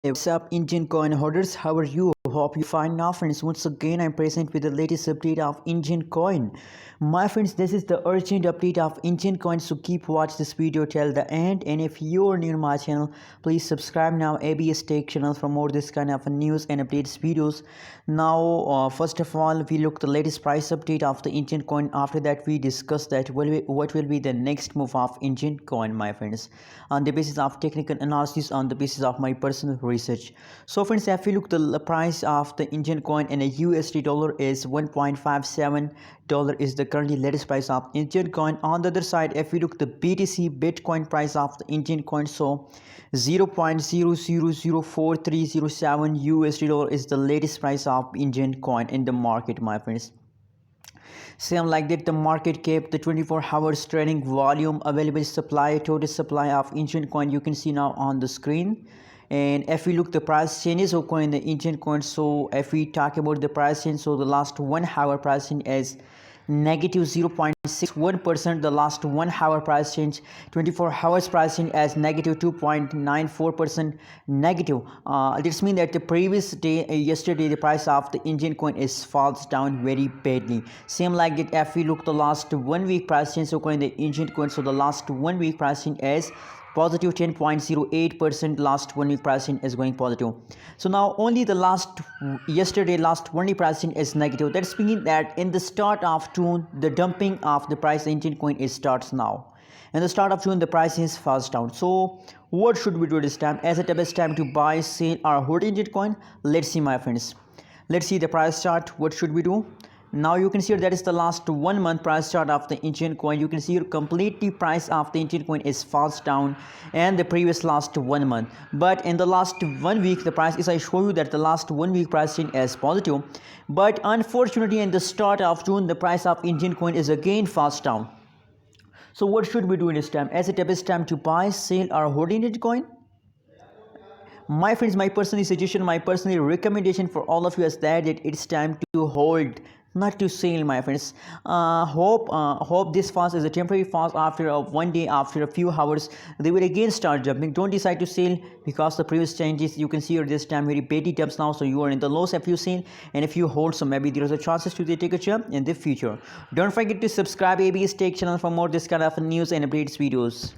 What's up, Indian coin holders? How are you? Hope you fine now, friends. Once again, I'm present with the latest update of Indian coin. My friends, this is the urgent update of Indian coin, so keep watch this video till the end. And if you're new to my channel, please subscribe now. ABS Tech channel for more this kind of news and updates videos. Now, first of all, we look the latest price update of the Indian coin. After that, we discuss that what will be the next move of Indian coin, my friends, on the basis of technical analysis, on the basis of my personal research. So friends, if you look the price of the Indian coin in a USD dollar is $1.57 is the currently latest price of Indian coin. On the other side, if you look the BTC Bitcoin price of the Indian coin, so 0.000430 USD dollar is the latest price of Indian coin in the market, my friends. Same like that, the market cap, the 24 hours trading volume, available supply, total supply of Indian coin, you can see now on the screen. And if we look the price changes of coin, the Indian coin, so if we talk about the price change, so the last 1 hour price change is negative 0.61%. The last 1 hour price change, 24 hours price change as negative 2.94% negative. This means that the previous day, yesterday, the price of the Indian coin is falls down very badly. Same like that, if we look the last 1 week price change of coin, the Indian coin, so the last 1 week price change is positive 10.08%. last 1 week pricing is going positive. So now only the last 1 week pricing is negative. That's meaning that in the start of June, the dumping of the price Indian coin is starts now. In the start of June, the price is falls down. So what should we do this time? Is it the best time to buy, sell, or hold Indian coin? Let's see, my friends. Let's see the price chart. What should we do? Now you can see that is the last 1 month price chart of the Indian coin. You can see your completely price of the Indian coin is falls down and the previous last 1 month. But in the last 1 week, the price is, I show you that the last 1 week pricing is positive. But unfortunately, in the start of June, the price of Indian coin is again falls down. So what should we do in this time? Is it the best time to buy, sell, or hold Indian coin? My friends, my personal suggestion, my personal recommendation for all of you is that it's time to hold, not to sell, my friends. Hope this fast is a temporary fast. After 1 day, after a few hours, they will again start jumping. Don't decide to sell because the previous changes, you can see here this time very petty jumps now, so you are in the loss if you sell, and if you hold, so maybe there is a chances to take a jump in the future. Don't forget to subscribe ABS Tech channel for more this kind of news and updates videos.